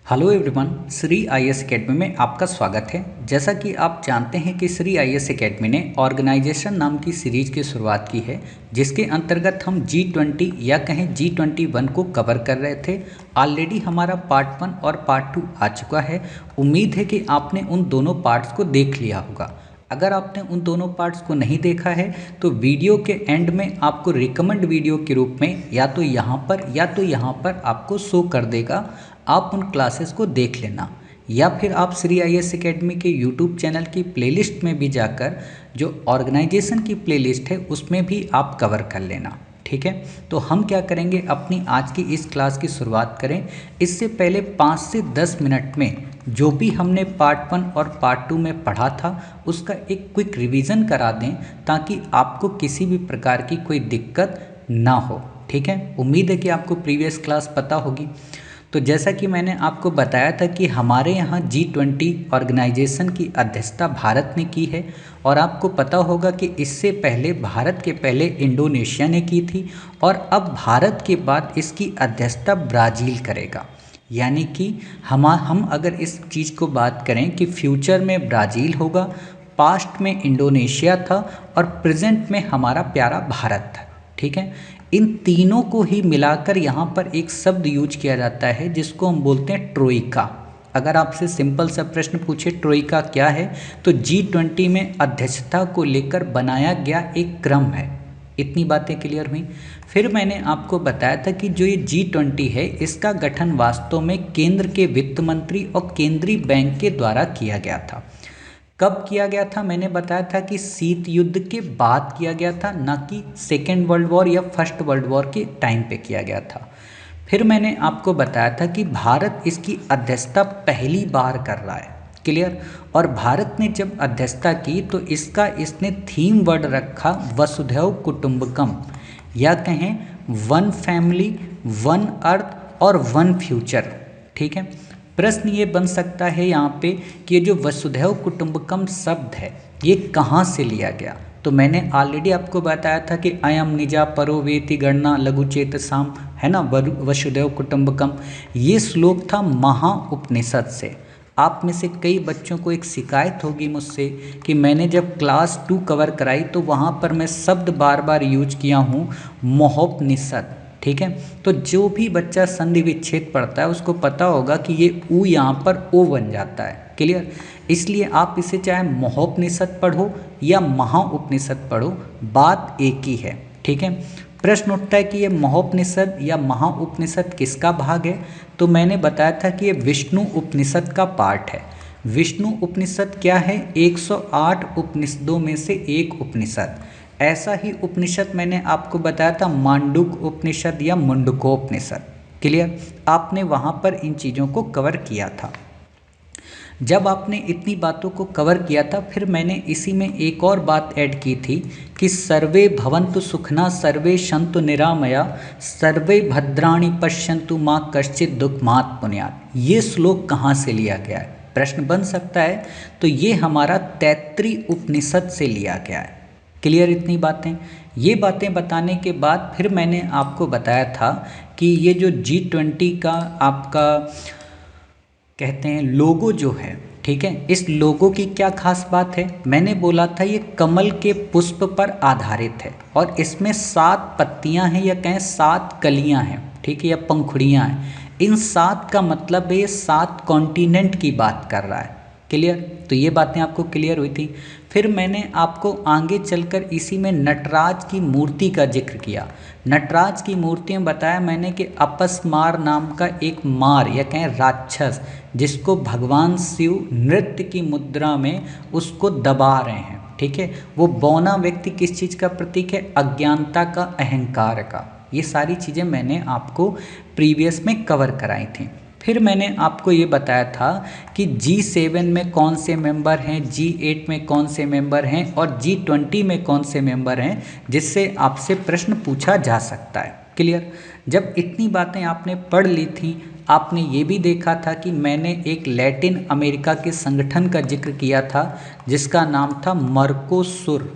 Hello everyone, Shri IAS academy में आपका स्वागत है। जैसा कि आप जानते हैं कि श्री आईएएस एकेडमी ने ऑर्गेनाइजेशन नाम की सीरीज की शुरुआत की है, जिसके अंतर्गत हम G20 या कहें G21 को कवर कर रहे थे। ऑलरेडी हमारा पार्ट 1 और पार्ट 2 आ चुका है। उम्मीद है कि आपने उन दोनों पार्ट्स को देख लिया होगा। अगर आपने उन दोनों पार्ट्स को नहीं देखा है तो वीडियो के एंड में आपको रिकमेंड वीडियो के रूप में या तो यहाँ पर आपको शो कर देगा। आप उन क्लासेस को देख लेना, या फिर आप श्री आईएएस एकेडमी के यूट्यूब चैनल की प्लेलिस्ट में भी जाकर जो ऑर्गेनाइजेशन की प्लेलिस्ट है उसमें भी आप कवर कर लेना। ठीक है, तो हम क्या करेंगे, अपनी आज की इस क्लास की शुरुआत करें। इससे पहले 5 से 10 मिनट में जो भी हमने पार्ट 1 और पार्ट 2 में पढ़ा था उसका एक क्विक रिवीजन करा दें, ताकि आपको किसी भी प्रकार की कोई दिक्कत ना हो। ठीक है, उम्मीद है कि आपको प्रीवियस क्लास पता होगी। तो जैसा कि मैंने आपको बताया था कि हमारे यहाँ G20 ऑर्गेनाइजेशन की अध्यक्षता भारत ने की है, और आपको पता होगा कि इससे पहले भारत के पहले इंडोनेशिया ने की थी, और अब भारत के बाद इसकी अध्यक्षता ब्राज़ील करेगा। यानी कि हम अगर इस चीज़ को बात करें कि फ्यूचर में ब्राज़ील होगा, पास्ट में इंडोनेशिया था और प्रेजेंट में हमारा प्यारा भारत था। ठीक है, इन तीनों को ही मिलाकर यहाँ पर एक शब्द यूज किया जाता है जिसको हम बोलते हैं ट्रोइका। अगर आपसे सिंपल सा प्रश्न पूछे ट्रोइका क्या है, तो G20 में अध्यक्षता को लेकर बनाया गया एक क्रम है। इतनी बातें क्लियर हुई। फिर मैंने आपको बताया था कि जो ये G20 है इसका गठन वास्तव में केंद्र के वित्त मंत्री और केंद्रीय बैंक के द्वारा किया गया था। कब किया गया था, मैंने बताया था कि शीत युद्ध के बाद किया गया था, ना कि सेकेंड वर्ल्ड वॉर या फर्स्ट वर्ल्ड वॉर के टाइम पे किया गया था। फिर मैंने आपको बताया था कि भारत इसकी अध्यक्षता पहली बार कर रहा है। क्लियर। और भारत ने जब अध्यक्षता की तो इसने थीम वर्ड रखा वसुधैव कुटुंबकम, या कहें वन फैमिली, वन अर्थ और वन फ्यूचर। ठीक है, प्रश्न ये बन सकता है यहाँ पे कि ये जो वसुधैव कुटुंबकम शब्द है ये कहाँ से लिया गया। तो मैंने ऑलरेडी आपको बताया था कि अयम निजा परो वेति गणना लघुचेत साम, है ना, वसुधैव कुटुंबकम। ये श्लोक था महाउपनिषद से। आप में से कई बच्चों को एक शिकायत होगी मुझसे कि मैंने जब क्लास 2 कवर कराई तो वहाँ पर मैं शब्द बार बार यूज किया हूँ महोपनिषद। ठीक है, तो जो भी बच्चा संधि विच्छेद पढ़ता है उसको पता होगा कि ये ऊ यहाँ पर ओ बन जाता है। क्लियर। इसलिए आप इसे चाहे महोपनिषद पढ़ो या महाउपनिषद पढ़ो, बात एक ही है। ठीक है, प्रश्न उठता है कि ये महोपनिषद या महाउपनिषद किसका भाग है, तो मैंने बताया था कि ये विष्णु उपनिषद का पार्ट है। विष्णु उपनिषद क्या है, 108 उपनिषदों में से एक उपनिषद। ऐसा ही उपनिषद मैंने आपको बताया था मांडुक उपनिषद या मुंडकोपनिषद। क्लियर, आपने वहाँ पर इन चीज़ों को कवर किया था। जब आपने इतनी बातों को कवर किया था, फिर मैंने इसी में एक और बात ऐड की थी कि सर्वे भवन्तु सुखना सर्वे सन्तु निरामया सर्वे भद्राणि पश्यन्तु माँ कश्चित् दुःखमात् पुण्यात्। ये श्लोक कहाँ से लिया गया है, प्रश्न बन सकता है। तो ये हमारा तैत्तिरीय उपनिषद से लिया गया है। क्लियर, इतनी बातें। ये बातें बताने के बाद फिर मैंने आपको बताया था कि ये जो G20 का आपका कहते हैं लोगो जो है, ठीक है, इस लोगो की क्या खास बात है। मैंने बोला था ये कमल के पुष्प पर आधारित है और इसमें 7 पत्तियां हैं या कहें 7 कलियां हैं। ठीक है, या पंखुड़ियां हैं। इन 7 का मतलब है 7 कॉन्टिनेंट की बात कर रहा है। क्लियर, तो ये बातें आपको क्लियर हुई थी। फिर मैंने आपको आगे चलकर इसी में नटराज की मूर्ति का जिक्र किया। नटराज की मूर्ति में बताया मैंने कि अपस्मार नाम का एक मार या कहें राक्षस, जिसको भगवान शिव नृत्य की मुद्रा में उसको दबा रहे हैं। ठीक है, वो बौना व्यक्ति किस चीज़ का प्रतीक है, अज्ञानता का, अहंकार का। ये सारी चीज़ें मैंने आपको प्रीवियस में कवर कराई थी। फिर मैंने आपको ये बताया था कि G7 में कौन से मेंबर हैं, G8 में कौन से मेंबर हैं और G20 में कौन से मेंबर हैं, जिससे आपसे प्रश्न पूछा जा सकता है। क्लियर। जब इतनी बातें आपने पढ़ ली थी, आपने ये भी देखा था कि मैंने एक लैटिन अमेरिका के संगठन का जिक्र किया था जिसका नाम था मर्कोसुर।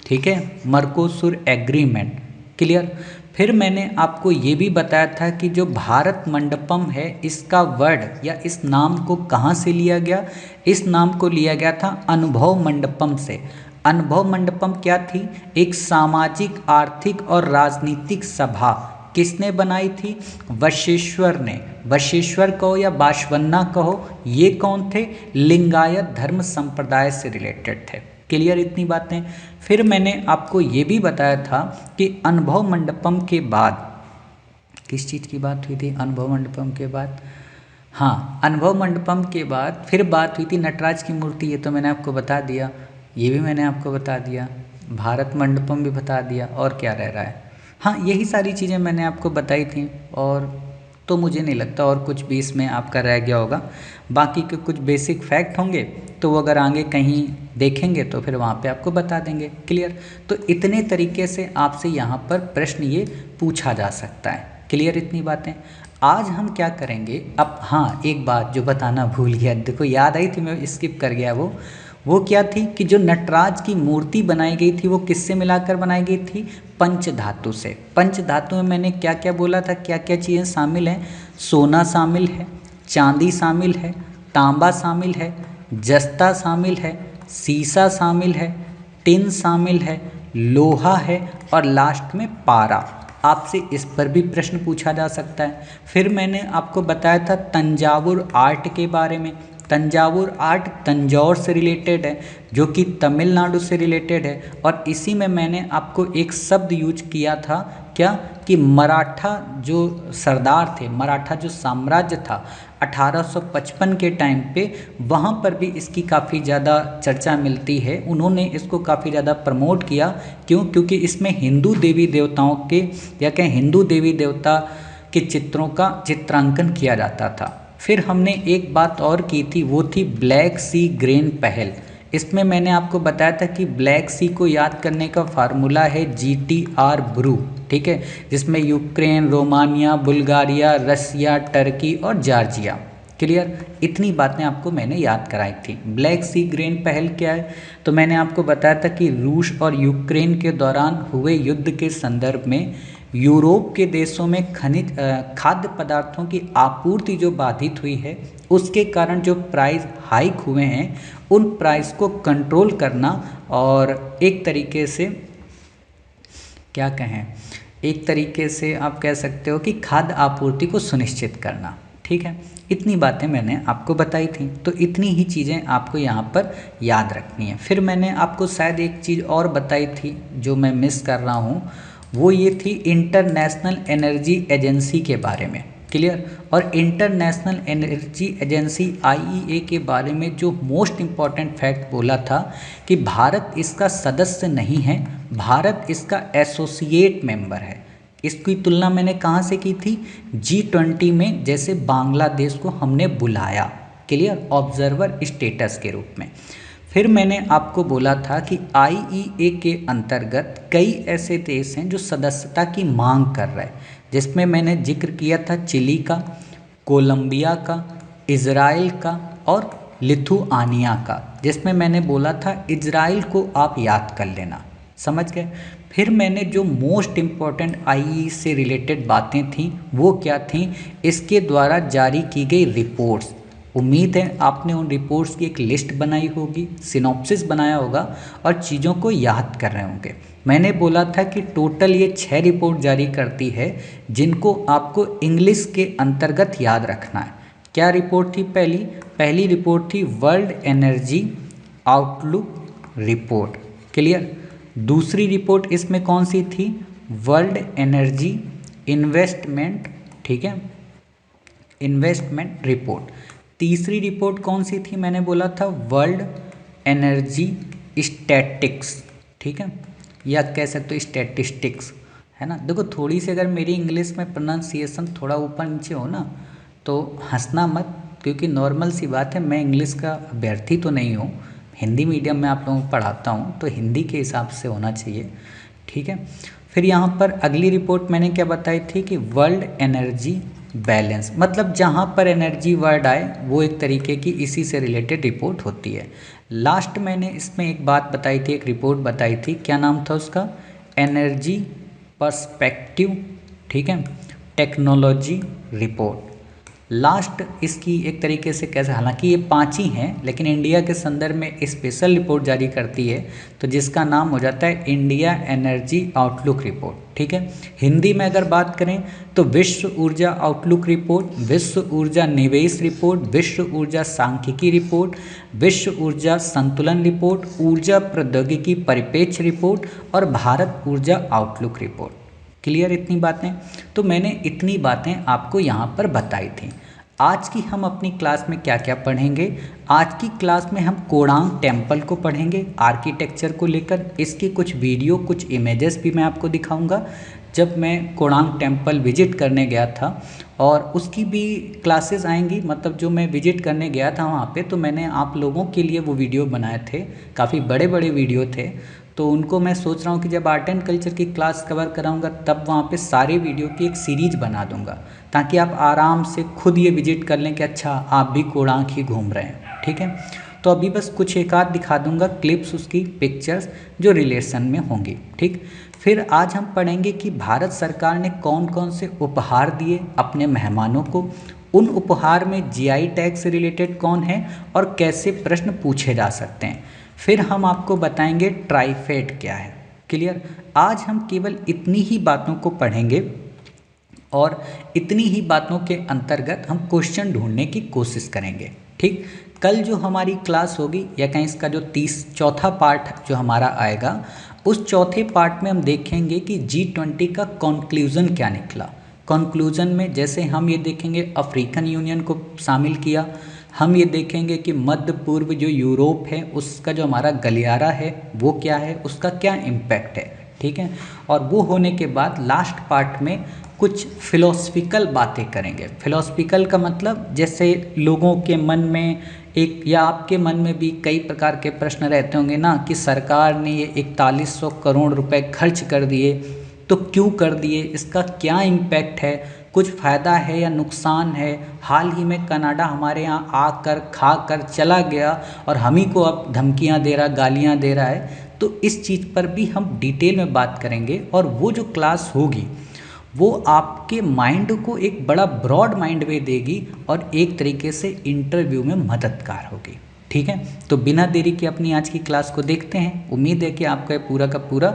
ठीक है, मर्कोसुर एग्रीमेंट। क्लियर। फिर मैंने आपको ये भी बताया था कि जो भारत मंडपम है इसका वर्ड या इस नाम को कहाँ से लिया गया। इस नाम को लिया गया था अनुभव मंडपम से। अनुभव मंडपम क्या थी? एक सामाजिक, आर्थिक और राजनीतिक सभा किसने बनाई थी? वशिष्ठर ने। वशिष्ठर कहो या बाशवन्ना कहो, ये कौन थे? लिंगायत धर्म संप्रदाय से रिलेटेड थे। क्लियर इतनी बातें। फिर मैंने आपको ये भी बताया था कि अनुभव मंडपम के बाद किस चीज़ की बात हुई थी? अनुभव मंडपम के बाद, हाँ, अनुभव मंडपम के बाद फिर बात हुई थी नटराज की मूर्ति। ये तो मैंने आपको बता दिया, ये भी मैंने आपको बता दिया, भारत मंडपम भी बता दिया, और क्या रह रहा है? हाँ, यही सारी चीज़ें मैंने आपको बताई थी, और तो मुझे नहीं लगता और कुछ भी इसमें आपका रह गया होगा। बाकी के कुछ बेसिक फैक्ट होंगे तो वो अगर आगे कहीं देखेंगे तो फिर वहाँ पे आपको बता देंगे। क्लियर? तो इतने तरीके से आपसे यहाँ पर प्रश्न ये पूछा जा सकता है। क्लियर इतनी बातें। आज हम क्या करेंगे अब, हाँ, एक बात जो बताना भूल गया, देखो याद आई थी, मैं स्किप कर गया। वो क्या थी कि जो नटराज की मूर्ति बनाई गई थी वो किससे मिलाकर बनाई गई थी? पंचधातु से। पंचधातु में मैंने क्या क्या बोला था, क्या क्या चीज़ें शामिल हैं? सोना शामिल है, चांदी शामिल है, तांबा शामिल है, जस्ता शामिल है, सीसा शामिल है, टिन शामिल है, लोहा है, और लास्ट में पारा। आपसे इस पर भी प्रश्न पूछा जा सकता है। फिर मैंने आपको बताया था तंजावुर आर्ट के बारे में। तंजावुर आर्ट तंजौर से रिलेटेड है, जो कि तमिलनाडु से रिलेटेड है। और इसी में मैंने आपको एक शब्द यूज किया था, क्या? कि मराठा जो सरदार थे, मराठा जो साम्राज्य था 1855 के टाइम पे, वहाँ पर भी इसकी काफ़ी ज़्यादा चर्चा मिलती है। उन्होंने इसको काफ़ी ज़्यादा प्रमोट किया। क्यों? क्योंकि इसमें हिंदू देवी देवताओं के या कहें हिंदू देवी देवता के चित्रों का चित्रांकन किया जाता था। फिर हमने एक बात और की थी, वो थी ब्लैक सी ग्रेन पहल। इसमें मैंने आपको बताया था कि ब्लैक सी को याद करने का फार्मूला है GTR ब्रू, ठीक है, जिसमें यूक्रेन, रोमानिया, बुल्गारिया, रसिया, टर्की और जॉर्जिया। क्लियर? इतनी बातें आपको मैंने याद कराई थी। ब्लैक सी ग्रेन पहल क्या है? तो मैंने आपको बताया था कि रूस और यूक्रेन के दौरान हुए युद्ध के संदर्भ में यूरोप के देशों में खाद्य पदार्थों की आपूर्ति जो बाधित हुई है, उसके कारण जो प्राइस हाइक हुए हैं, उन प्राइस को कंट्रोल करना और एक तरीके से क्या कहें, एक तरीके से आप कह सकते हो कि खाद्य आपूर्ति को सुनिश्चित करना। ठीक है, इतनी बातें मैंने आपको बताई थी, तो इतनी ही चीज़ें आपको यहाँ पर याद रखनी है। फिर मैंने आपको शायद एक चीज़ और बताई थी जो मैं मिस कर रहा हूँ, वो ये थी इंटरनेशनल एनर्जी एजेंसी के बारे में। क्लियर? और इंटरनेशनल एनर्जी एजेंसी IEA के बारे में जो मोस्ट इम्पॉर्टेंट फैक्ट बोला था कि भारत इसका सदस्य नहीं है, भारत इसका एसोसिएट मेंबर है। इसकी तुलना मैंने कहाँ से की थी? G20 में, जैसे बांग्लादेश को हमने बुलाया, क्लियर, ऑब्जर्वर स्टेटस के रूप में। फिर मैंने आपको बोला था कि IEA के अंतर्गत कई ऐसे देश हैं जो सदस्यता की मांग कर रहे हैं, जिसमें मैंने जिक्र किया था चिली का, कोलंबिया का, इज़राइल का और लिथुआनिया का, जिसमें मैंने बोला था इज़राइल को आप याद कर लेना। समझ गए? फिर मैंने जो मोस्ट इम्पॉर्टेंट IEA से रिलेटेड बातें थीं वो क्या थीं? इसके द्वारा जारी की गई रिपोर्ट्स। उम्मीद है आपने उन रिपोर्ट्स की एक लिस्ट बनाई होगी, सिनॉप्सिस बनाया होगा और चीज़ों को याद कर रहे होंगे। मैंने बोला था कि टोटल ये 6 रिपोर्ट जारी करती है, जिनको आपको इंग्लिश के अंतर्गत याद रखना है। क्या रिपोर्ट थी? पहली रिपोर्ट थी world energy outlook report. Clear? दूसरी रिपोर्ट इसमें कौन सी थी? वर्ल्ड एनर्जी इन्वेस्टमेंट, ठीक है, इन्वेस्टमेंट रिपोर्ट। तीसरी रिपोर्ट कौन सी थी? मैंने बोला था वर्ल्ड एनर्जी स्टैटिक्स, ठीक है, या कह सकते हो स्टैटिस्टिक्स, है ना। देखो थोड़ी सी अगर मेरी इंग्लिश में प्रोनाउंसिएशन थोड़ा ऊपर नीचे हो ना तो हंसना मत, क्योंकि नॉर्मल सी बात है, मैं इंग्लिश का अभ्यर्थी तो नहीं हूँ, हिंदी मीडियम में आप लोगों को पढ़ाता हूँ, तो हिंदी के हिसाब से होना चाहिए, ठीक है। फिर यहाँ पर अगली रिपोर्ट मैंने क्या बताई थी कि वर्ल्ड एनर्जी बैलेंस, मतलब जहाँ पर एनर्जी वर्ड आए वो एक तरीके की इसी से रिलेटेड रिपोर्ट होती है। लास्ट मैंने इसमें एक बात बताई थी, एक रिपोर्ट बताई थी, क्या नाम था उसका? एनर्जी पर्सपेक्टिव, ठीक है, टेक्नोलॉजी रिपोर्ट। लास्ट इसकी एक तरीके से कैसे, हालांकि ये 5 ही हैं लेकिन इंडिया के संदर्भ में स्पेशल रिपोर्ट जारी करती है, तो जिसका नाम हो जाता है इंडिया एनर्जी आउटलुक रिपोर्ट, ठीक है। हिंदी में अगर बात करें तो विश्व ऊर्जा आउटलुक रिपोर्ट, विश्व ऊर्जा निवेश रिपोर्ट, विश्व ऊर्जा सांख्यिकी रिपोर्ट, विश्व ऊर्जा संतुलन रिपोर्ट, ऊर्जा प्रौद्योगिकी परिप्रेक्ष्य रिपोर्ट और भारत ऊर्जा आउटलुक रिपोर्ट। क्लियर इतनी बातें? तो मैंने इतनी बातें आपको यहाँ पर बताई थी। आज की हम अपनी क्लास में क्या क्या पढ़ेंगे? आज की क्लास में हम कोणार्क टेम्पल को पढ़ेंगे, आर्किटेक्चर को लेकर। इसकी कुछ वीडियो, कुछ इमेजेस भी मैं आपको दिखाऊंगा जब मैं कोणार्क टेम्पल विजिट करने गया था, और उसकी भी क्लासेस आएंगी। मतलब जो मैं विजिट करने गया था वहाँ पे, तो मैंने आप लोगों के लिए वो वीडियो बनाए थे, काफ़ी बड़े बड़े वीडियो थे। तो उनको मैं सोच रहा हूँ कि जब आर्ट एंड कल्चर की क्लास कवर कराऊंगा तब वहाँ पे सारे वीडियो की एक सीरीज बना दूंगा, ताकि आप आराम से खुद ये विजिट कर लें कि अच्छा आप भी कोणार्क ही घूम रहे हैं, ठीक है। तो अभी बस कुछ एक आध दिखा दूंगा क्लिप्स, उसकी पिक्चर्स जो रिलेशन में होंगी, ठीक। फिर आज हम पढ़ेंगे कि भारत सरकार ने कौन कौन से उपहार दिए अपने मेहमानों को, उन उपहार में जीआई टैग से रिलेटेड कौन है और कैसे प्रश्न पूछे जा सकते हैं। फिर हम आपको बताएंगे ट्राइफेड क्या है। क्लियर? आज हम केवल इतनी ही बातों को पढ़ेंगे और इतनी ही बातों के अंतर्गत हम क्वेश्चन ढूंढने की कोशिश करेंगे, ठीक। कल जो हमारी क्लास होगी, या कहीं इसका जो चौथा पार्ट जो हमारा आएगा, उस चौथे पार्ट में हम देखेंगे कि G20 का कंक्लूजन क्या निकला। कंक्लूजन में जैसे हम ये देखेंगे अफ्रीकन यूनियन को शामिल किया, हम ये देखेंगे कि मध्य पूर्व जो यूरोप है उसका जो हमारा गलियारा है वो क्या है, उसका क्या इम्पैक्ट है, ठीक है। और वो होने के बाद लास्ट पार्ट में कुछ फिलोसफिकल बातें करेंगे। फिलोसफिकल का मतलब जैसे लोगों के मन में एक, या आपके मन में भी कई प्रकार के प्रश्न रहते होंगे ना, कि सरकार ने ये 4100 करोड़ रुपए खर्च कर दिए, तो क्यों कर दिए, इसका क्या इम्पैक्ट है, कुछ फ़ायदा है या नुकसान है। हाल ही में कनाडा हमारे यहाँ आकर खा कर चला गया और हम ही को अब धमकियाँ दे रहा, गालियाँ दे रहा है। तो इस चीज़ पर भी हम डिटेल में बात करेंगे, और वो जो क्लास होगी वो आपके माइंड को एक बड़ा ब्रॉड माइंड वे देगी और एक तरीके से इंटरव्यू में मददगार होगी, ठीक है। तो बिना देरी के अपनी आज की क्लास को देखते हैं। उम्मीद है कि आपका पूरा का पूरा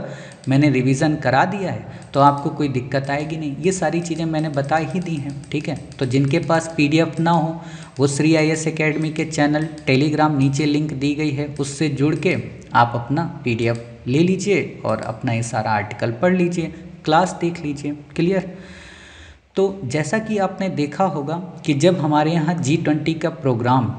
मैंने रिवीजन करा दिया है, तो आपको कोई दिक्कत आएगी नहीं। ये सारी चीज़ें मैंने बता ही दी हैं, ठीक है। तो जिनके पास PDF ना हो वो श्री IAS एकेडमी के चैनल टेलीग्राम, नीचे लिंक दी गई है, उससे जुड़ के आप अपना PDF ले लीजिए और अपना ये सारा आर्टिकल पढ़ लीजिए, क्लास देख लीजिए। क्लियर? तो जैसा कि आपने देखा होगा कि जब हमारे यहाँ G20 का प्रोग्राम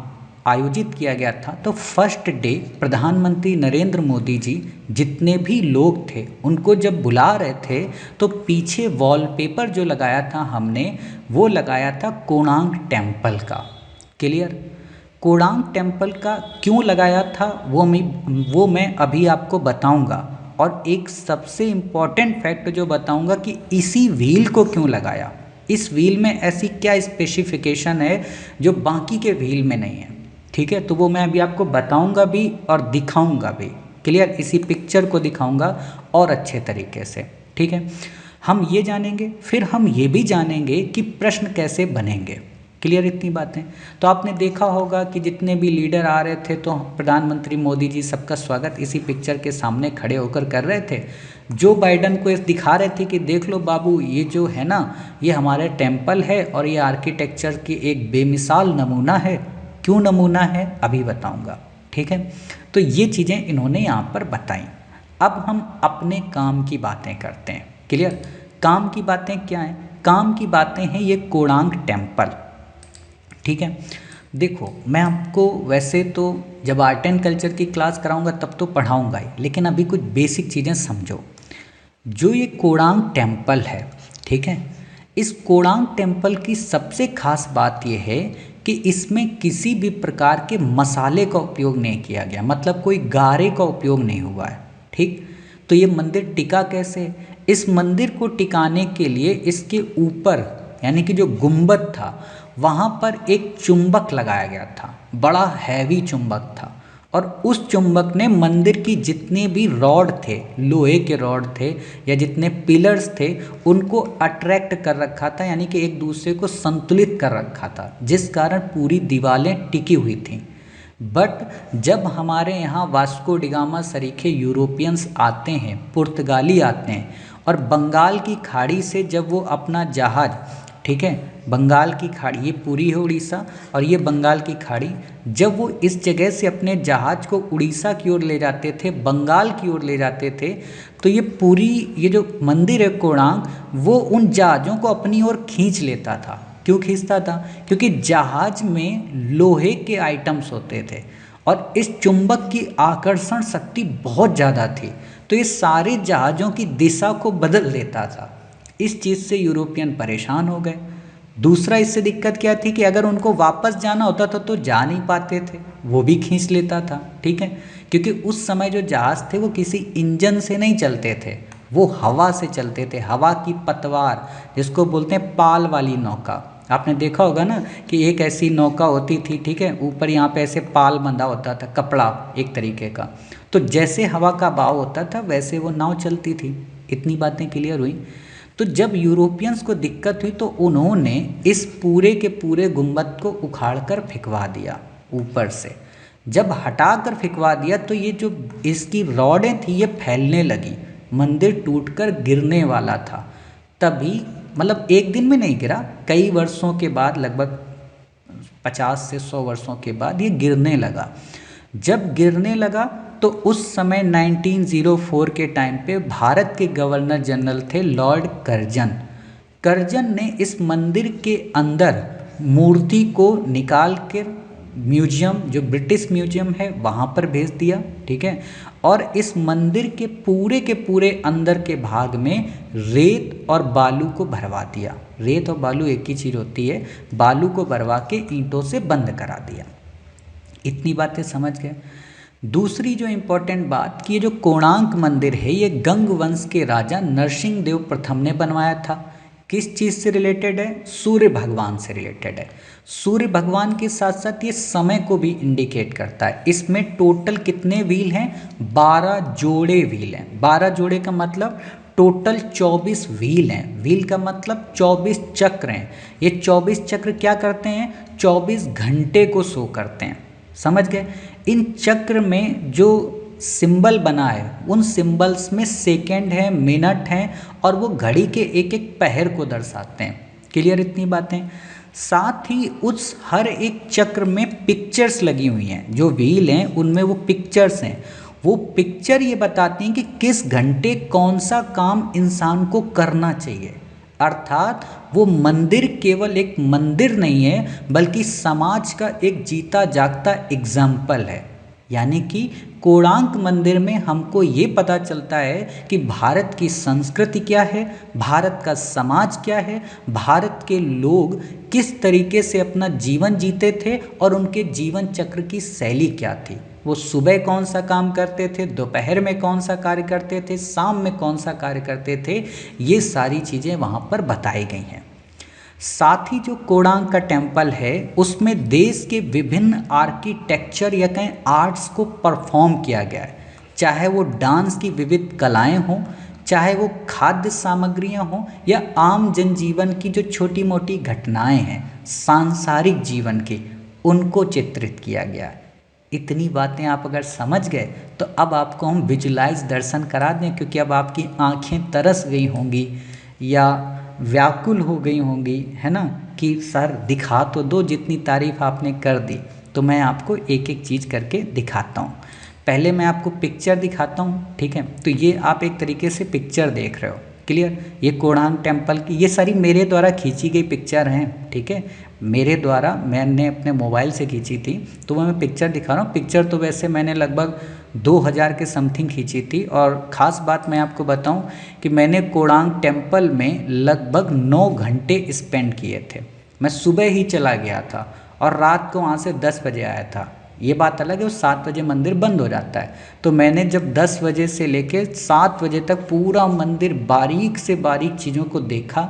आयोजित किया गया था, तो फर्स्ट डे प्रधानमंत्री नरेंद्र मोदी जी जितने भी लोग थे उनको जब बुला रहे थे, तो पीछे वॉलपेपर जो लगाया था हमने, वो लगाया था कोणार्क टेम्पल का। क्लियर? कोणार्क टेम्पल का क्यों लगाया था वो मैं अभी आपको बताऊंगा, और एक सबसे इम्पॉर्टेंट फैक्ट जो बताऊंगा कि इसी व्हील को क्यों लगाया, इस व्हील में ऐसी क्या स्पेसिफिकेशन है जो बाकी के व्हील में नहीं है, ठीक है। तो वो मैं अभी आपको बताऊंगा भी और दिखाऊंगा भी। क्लियर? इसी पिक्चर को दिखाऊंगा और अच्छे तरीके से, ठीक है। हम ये जानेंगे, फिर हम ये भी जानेंगे कि प्रश्न कैसे बनेंगे। क्लियर इतनी बातें? तो आपने देखा होगा कि जितने भी लीडर आ रहे थे तो प्रधानमंत्री मोदी जी सबका स्वागत इसी पिक्चर के सामने खड़े होकर कर रहे थे। जो बाइडन को इस दिखा रहे थे कि देख लो बाबू, ये जो है ना, ये हमारे टेम्पल है और ये आर्किटेक्चर की एक बेमिसाल नमूना है। क्यों नमूना है अभी बताऊंगा, ठीक है। तो ये चीज़ें इन्होंने यहाँ पर बताई। अब हम अपने काम की बातें करते हैं। क्लियर? काम की बातें क्या हैं? काम की बातें हैं ये कोणार्क टेम्पल, ठीक है। देखो, मैं आपको वैसे तो जब आर्ट एंड कल्चर की क्लास कराऊंगा तब तो पढ़ाऊंगा ही, लेकिन अभी कुछ बेसिक चीज़ें समझो। जो ये कोणार्क टेम्पल है, ठीक है, इस कोणार्क टेम्पल की सबसे खास बात यह है कि इसमें किसी भी प्रकार के मसाले का उपयोग नहीं किया गया, मतलब कोई गारे का उपयोग नहीं हुआ है, ठीक। तो ये मंदिर टिका कैसे? इस मंदिर को टिकाने के लिए इसके ऊपर, यानी कि जो गुंबद था, वहाँ पर एक चुंबक लगाया गया था, बड़ा हैवी चुंबक था, और उस चुंबक ने मंदिर की जितने भी रॉड थे, लोहे के रॉड थे या जितने पिलर्स थे, उनको अट्रैक्ट कर रखा था, यानी कि एक दूसरे को संतुलित कर रखा था, जिस कारण पूरी दीवारें टिकी हुई थीं। बट जब हमारे यहाँ वास्को डिगामा सरीखे यूरोपियंस आते हैं, पुर्तगाली आते हैं, और बंगाल की खाड़ी से जब वो अपना जहाज़, ठीक है, बंगाल की खाड़ी, ये पूरी है उड़ीसा और ये बंगाल की खाड़ी, जब वो इस जगह से अपने जहाज़ को उड़ीसा की ओर ले जाते थे, बंगाल की ओर ले जाते थे, तो ये पूरी, ये जो मंदिर है कोणार्क, वो उन जहाज़ों को अपनी ओर खींच लेता था। क्यों खींचता था? क्योंकि जहाज में लोहे के आइटम्स होते थे और इस चुंबक की आकर्षण शक्ति बहुत ज़्यादा थी, तो ये सारे जहाज़ों की दिशा को बदल देता था। इस चीज़ से यूरोपियन परेशान हो गए। दूसरा इससे दिक्कत क्या थी कि अगर उनको वापस जाना होता था तो जा नहीं पाते थे, वो भी खींच लेता था, ठीक है, क्योंकि उस समय जो जहाज़ थे वो किसी इंजन से नहीं चलते थे, वो हवा से चलते थे, हवा की पतवार, जिसको बोलते हैं पाल वाली नौका। आपने देखा होगा ना कि एक ऐसी नौका होती थी, ठीक है, ऊपर यहाँ पे ऐसे पाल बंधा होता था, कपड़ा एक तरीके का, तो जैसे हवा का बहाव होता था वैसे वो नाव चलती थी। इतनी बातें क्लियर हुई। तो जब यूरोपियंस को दिक्कत हुई तो उन्होंने इस पूरे के पूरे गुंबद को उखाड़कर फेंकवा दिया ऊपर से। जब हटाकर फेंकवा दिया तो ये जो इसकी रॉडें थी ये फैलने लगी, मंदिर टूटकर गिरने वाला था। तभी, मतलब एक दिन में नहीं गिरा, कई वर्षों के बाद, लगभग 50 से 100 वर्षों के बाद ये गिरने लगा। जब गिरने लगा तो उस समय 1904 के टाइम पे भारत के गवर्नर जनरल थे लॉर्ड कर्जन। कर्जन ने इस मंदिर के अंदर मूर्ति को निकाल कर म्यूजियम, जो ब्रिटिश म्यूजियम है, वहाँ पर भेज दिया, ठीक है, और इस मंदिर के पूरे अंदर के भाग में रेत और बालू को भरवा दिया। रेत और बालू एक ही चीज़ होती है, बालू को भरवा के ईंटों से बंद करा दिया। इतनी बातें समझ गए। दूसरी जो इम्पोर्टेंट बात कि ये जो कोणार्क मंदिर है ये गंग वंश के राजा नरसिंह देव प्रथम ने बनवाया था। किस चीज़ से रिलेटेड है? सूर्य भगवान से रिलेटेड है। सूर्य भगवान के साथ साथ ये समय को भी इंडिकेट करता है। इसमें टोटल कितने व्हील हैं? 12 जोड़े व्हील हैं। 12 जोड़े का मतलब टोटल 24 व्हील हैं। व्हील का मतलब 24 चक्र हैं। ये 24 चक्र क्या करते हैं? 24 घंटे को शो करते हैं। समझ गए? इन चक्र में जो सिंबल बना है उन सिंबल्स में सेकंड है, मिनट है, और वो घड़ी के एक एक पहर को दर्शाते हैं। क्लियर इतनी बातें? साथ ही उस हर एक चक्र में पिक्चर्स लगी हुई हैं। जो व्हील हैं उनमें वो पिक्चर्स हैं। वो पिक्चर ये बताती हैं कि किस घंटे कौन सा काम इंसान को करना चाहिए। अर्थात वो मंदिर केवल एक मंदिर नहीं है बल्कि समाज का एक जीता जागता एग्जाम्पल है। यानी कि कोणार्क मंदिर में हमको ये पता चलता है कि भारत की संस्कृति क्या है, भारत का समाज क्या है, भारत के लोग किस तरीके से अपना जीवन जीते थे और उनके जीवन चक्र की शैली क्या थी। वो सुबह कौन सा काम करते थे, दोपहर में कौन सा कार्य करते थे, शाम में कौन सा कार्य करते थे, ये सारी चीज़ें वहाँ पर बताई गई हैं। साथ ही जो कोणार्क का टेम्पल है उसमें देश के विभिन्न आर्किटेक्चर या कहें आर्ट्स को परफॉर्म किया गया है। चाहे वो डांस की विविध कलाएं हों, चाहे वो खाद्य सामग्रियां हों, या आम जनजीवन की जो छोटी मोटी घटनाएं हैं सांसारिक जीवन की, उनको चित्रित किया गया है। इतनी बातें आप अगर समझ गए तो अब आपको हम विजुलाइज दर्शन करा दें, क्योंकि अब आपकी आंखें तरस गई होंगी या व्याकुल हो गई होंगी, है ना, कि सर दिखा तो दो। जितनी तारीफ आपने कर दी तो मैं आपको एक एक चीज़ करके दिखाता हूँ। पहले मैं आपको पिक्चर दिखाता हूँ, ठीक है। तो ये आप एक तरीके से पिक्चर देख रहे हो, क्लियर। ये कोणार्क टेम्पल की ये सारी मेरे द्वारा खींची गई पिक्चर हैं, ठीक है, मेरे द्वारा, मैंने अपने मोबाइल से खींची थी, तो वो मैं पिक्चर दिखा रहा हूँ। पिक्चर तो वैसे मैंने लगभग 2000 के समथिंग खींची थी। और ख़ास बात मैं आपको बताऊं कि मैंने कोणार्क टेम्पल में लगभग 9 घंटे स्पेंड किए थे। मैं सुबह ही चला गया था और रात को वहाँ से 10 बजे आया था। ये बात अलग है, वो 7 बजे मंदिर बंद हो जाता है। तो मैंने जब 10 बजे से लेके 7 बजे तक पूरा मंदिर बारीक से बारीक चीज़ों को देखा,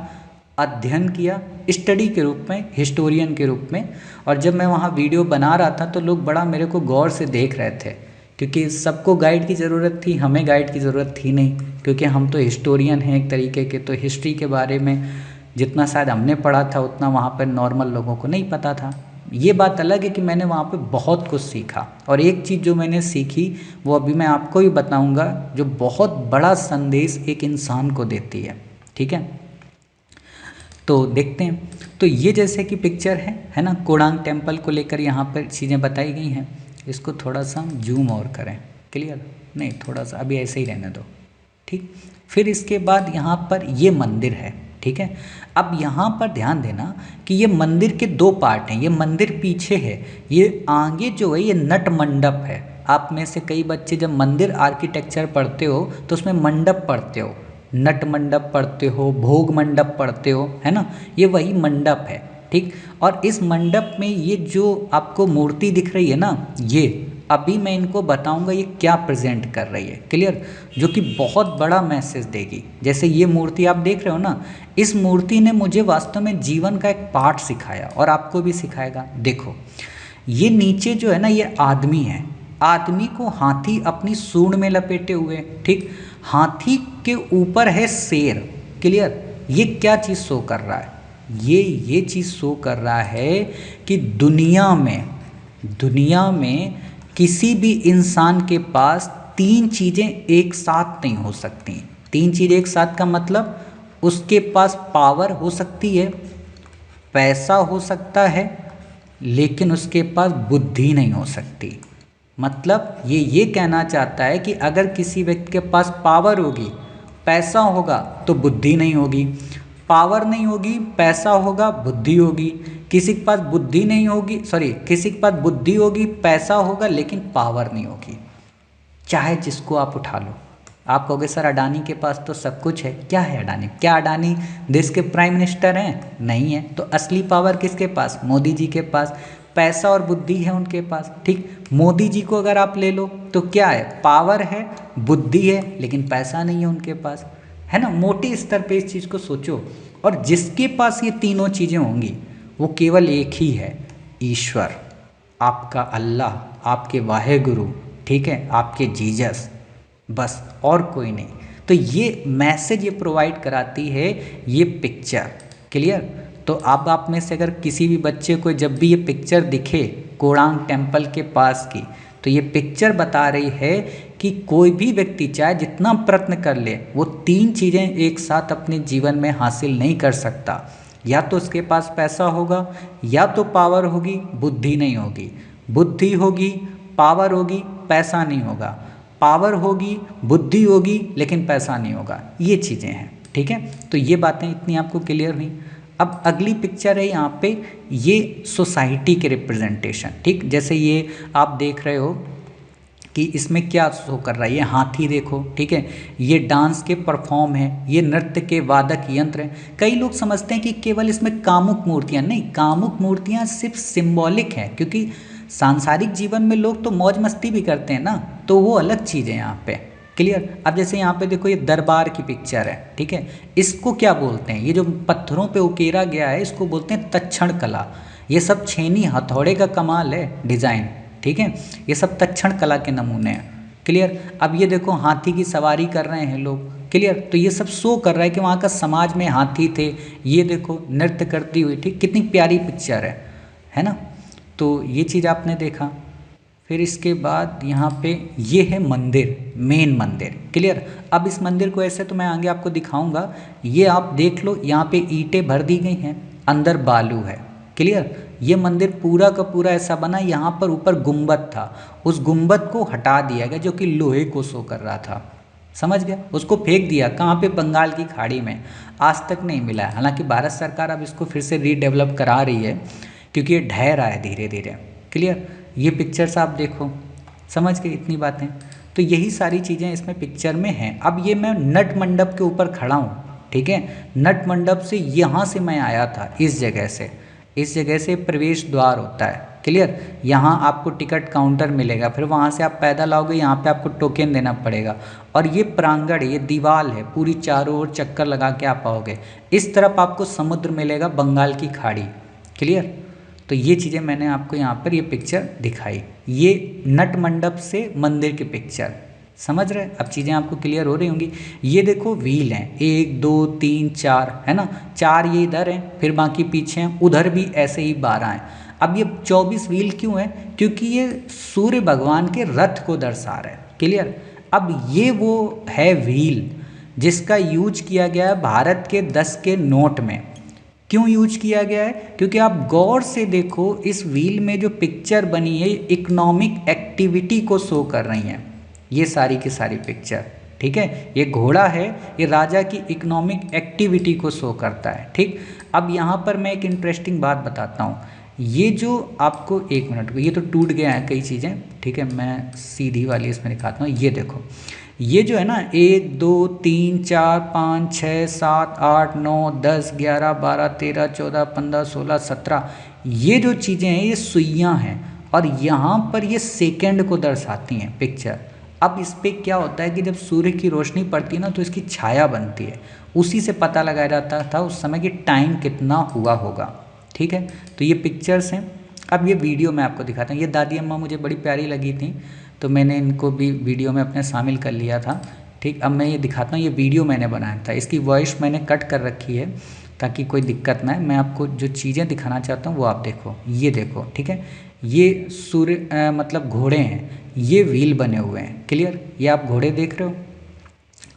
अध्ययन किया स्टडी के रूप में, हिस्टोरियन के रूप में। और जब मैं वहाँ वीडियो बना रहा था तो लोग बड़ा मेरे को गौर से देख रहे थे, क्योंकि सबको गाइड की ज़रूरत थी, हमें गाइड की ज़रूरत थी नहीं, क्योंकि हम तो हिस्टोरियन हैं एक तरीके के। तो हिस्ट्री के बारे में जितना शायद हमने पढ़ा था उतना वहाँ पर नॉर्मल लोगों को नहीं पता था। ये बात अलग है कि मैंने वहाँ पे बहुत कुछ सीखा, और एक चीज़ जो मैंने सीखी वो अभी मैं आपको भी बताऊँगा, जो बहुत बड़ा संदेश एक इंसान को देती है। ठीक है, तो देखते हैं। तो ये जैसे कि पिक्चर है ना, कोणार्क टेम्पल को लेकर यहाँ पर चीज़ें बताई गई हैं। इसको थोड़ा सा जूम और करें, क्लियर नहीं, थोड़ा सा अभी ऐसे ही रहने दो, ठीक। फिर इसके बाद यहाँ पर ये मंदिर है, ठीक है। अब यहाँ पर ध्यान देना कि ये मंदिर के दो पार्ट हैं। ये मंदिर पीछे है, ये आगे जो है ये नट मंडप है। आप में से कई बच्चे जब मंदिर आर्किटेक्चर पढ़ते हो तो उसमें मंडप पढ़ते हो, नट मंडप पढ़ते हो, भोग मंडप पढ़ते हो, है ना, ये वही मंडप है, ठीक। और इस मंडप में ये जो आपको मूर्ति दिख रही है ना, ये अभी मैं इनको बताऊंगा ये क्या प्रेजेंट कर रही है, क्लियर, जो कि बहुत बड़ा मैसेज देगी। जैसे ये मूर्ति आप देख रहे हो ना, इस मूर्ति ने मुझे वास्तव में जीवन का एक पाठ सिखाया और आपको भी सिखाएगा। देखो ये नीचे जो है ना, ये आदमी है, आदमी को हाथी अपनी सूंड में लपेटे हुए, ठीक। हाथी के ऊपर है शेर, क्लियर। ये क्या चीज़ शो कर रहा है, ये चीज़ शो कर रहा है कि दुनिया में किसी भी इंसान के पास तीन चीज़ें एक साथ नहीं हो सकती। तीन चीज़ें एक साथ का मतलब उसके पास पावर हो सकती है, पैसा हो सकता है, लेकिन उसके पास बुद्धि नहीं हो सकती। मतलब ये कहना चाहता है कि अगर किसी व्यक्ति के पास पावर होगी, पैसा होगा तो बुद्धि नहीं होगी, पावर नहीं होगी, पैसा होगा, बुद्धि होगी। किसी के पास बुद्धि नहीं होगी, किसी के पास बुद्धि होगी, पैसा होगा, लेकिन पावर नहीं होगी। चाहे जिसको आप उठा लो, आप कहोगे सर अडानी के पास तो सब कुछ है। क्या है अडानी? क्या अडानी देश के प्राइम मिनिस्टर हैं? नहीं है। तो असली पावर किसके पास? मोदी जी के पास। पैसा और बुद्धि है उनके पास, ठीक। मोदी जी को अगर आप ले लो तो क्या है? पावर है, बुद्धि है, लेकिन पैसा नहीं है उनके पास, है ना। मोटे स्तर पे इस चीज़ को सोचो। और जिसके पास ये तीनों चीज़ें होंगी वो केवल एक ही है, ईश्वर, आपका अल्लाह, आपके वाहे गुरु, ठीक है, आपके जीसस, बस और कोई नहीं। तो ये मैसेज ये प्रोवाइड कराती है ये पिक्चर, क्लियर। तो अब आप में से अगर किसी भी बच्चे को जब भी ये पिक्चर दिखे कोणार्क टेम्पल के पास की, तो ये पिक्चर बता रही है कि कोई भी व्यक्ति चाहे जितना प्रयत्न कर ले, वो तीन चीज़ें एक साथ अपने जीवन में हासिल नहीं कर सकता। या तो उसके पास पैसा होगा, या तो पावर होगी, बुद्धि नहीं होगी। बुद्धि होगी, पावर होगी, पैसा नहीं होगा। पावर होगी, बुद्धि होगी, लेकिन पैसा नहीं होगा। ये चीज़ें हैं, ठीक है। तो ये बातें इतनी आपको क्लियर हुई। अब अगली पिक्चर है यहाँ पे, ये सोसाइटी के रिप्रेजेंटेशन, ठीक। जैसे ये आप देख रहे हो कि इसमें क्या शो कर रहा है, ये हाथी देखो, ठीक है। ये डांस के परफॉर्म है, ये नृत्य के वादक यंत्र हैं। कई लोग समझते हैं कि केवल इसमें कामुक मूर्तियाँ, नहीं, कामुक मूर्तियाँ सिर्फ सिंबॉलिक हैं, क्योंकि सांसारिक जीवन में लोग तो मौज मस्ती भी करते हैं ना, तो वो अलग चीज़ है यहाँ पे, क्लियर। अब जैसे यहाँ पे देखो ये दरबार की पिक्चर है, ठीक है। इसको क्या बोलते हैं? ये जो पत्थरों पे उकेरा गया है इसको बोलते हैं तक्षण कला। ये सब छेनी हथौड़े का कमाल है, डिज़ाइन, ठीक है। ये सब तक्षण कला के नमूने हैं, क्लियर। अब ये देखो हाथी की सवारी कर रहे हैं लोग, क्लियर। तो ये सब शो कर रहा है कि वहाँ का समाज में हाथी थे। ये देखो नृत्य करती हुई, ठीक, कितनी प्यारी पिक्चर है ना। तो ये चीज़ आपने देखा। फिर इसके बाद यहाँ पे ये है मंदिर, मेन मंदिर, क्लियर। अब इस मंदिर को ऐसे तो मैं आगे आपको दिखाऊंगा। ये आप देख लो, यहाँ पे ईंटें भर दी गई हैं, अंदर बालू है, क्लियर। ये मंदिर पूरा का पूरा ऐसा बना, यहाँ पर ऊपर गुंबद था, उस गुंबद को हटा दिया गया जो कि लोहे को शो कर रहा था, समझ गया। उसको फेंक दिया कहाँ पे? बंगाल की खाड़ी में। आज तक नहीं मिला है। हालांकि भारत सरकार अब इसको फिर से रीडेवलप करा रही है, क्योंकि ये ढह रहा है धीरे धीरे, क्लियर। ये पिक्चर्स आप देखो, समझ गए इतनी बातें। तो यही सारी चीज़ें इसमें पिक्चर में हैं। अब ये मैं नट मंडप के ऊपर खड़ा हूँ, ठीक है। नट मंडप से यहाँ से मैं आया था, इस जगह से प्रवेश द्वार होता है, क्लियर। यहाँ आपको टिकट काउंटर मिलेगा, फिर वहाँ से आप पैदल आओगे, यहाँ पे आपको टोकन देना पड़ेगा। और ये प्रांगण, ये दीवार है, पूरी चारों ओर चक्कर लगा के आप आओगे। इस तरफ आपको समुद्र मिलेगा, बंगाल की खाड़ी। क्लियर। तो ये चीज़ें मैंने आपको यहाँ पर ये पिक्चर दिखाई। ये नट मंडप से मंदिर की पिक्चर, समझ रहे। अब चीज़ें आपको क्लियर हो रही होंगी। ये देखो व्हील हैं, 1 2 3 4, है ना। 4 ये इधर हैं, फिर बाकी पीछे हैं, उधर भी ऐसे ही 12 हैं। अब ये 24 व्हील क्यों है? क्योंकि ये सूर्य भगवान के रथ को दर्शा रहे हैं। क्लियर। अब ये वो है व्हील जिसका यूज किया गया है भारत के 10 के नोट में। क्यों यूज किया गया है? क्योंकि आप गौर से देखो, इस व्हील में जो पिक्चर बनी है इकोनॉमिक एक्टिविटी को शो कर रही हैं, ये सारी की सारी पिक्चर। ठीक है, ये घोड़ा है, ये राजा की इकोनॉमिक एक्टिविटी को शो करता है। ठीक। अब यहाँ पर मैं एक इंटरेस्टिंग बात बताता हूँ। ये जो आपको, एक मिनट, ये तो टूट गया है कई चीज़ें। ठीक है, मैं सीधी वाली इसमें दिखाता हूँ। ये देखो, ये जो है ना 1 2 3 4 5 6 7 8 9 10 11 12 13 14 15 16 17, ये जो चीज़ें हैं ये सुइयाँ हैं, और यहाँ पर ये सेकंड को दर्शाती हैं पिक्चर। अब इस पर क्या होता है कि जब सूर्य की रोशनी पड़ती है ना, तो इसकी छाया बनती है, उसी से पता लगाया जाता था उस समय कि टाइम कितना हुआ होगा। ठीक है, तो ये पिक्चर्स हैं। अब ये वीडियो मैं आपको दिखाता हूँ। ये दादी अम्मा मुझे बड़ी प्यारी लगी थी, तो मैंने इनको भी वीडियो में अपने शामिल कर लिया था। ठीक। अब मैं ये दिखाता हूँ, ये वीडियो मैंने बनाया था, इसकी वॉइस मैंने कट कर रखी है ताकि कोई दिक्कत ना है। मैं आपको जो चीज़ें दिखाना चाहता हूँ वो आप देखो। ये देखो, ठीक है, ये सूर्य मतलब घोड़े हैं, ये व्हील बने हुए हैं। क्लियर। ये आप घोड़े देख रहे हो,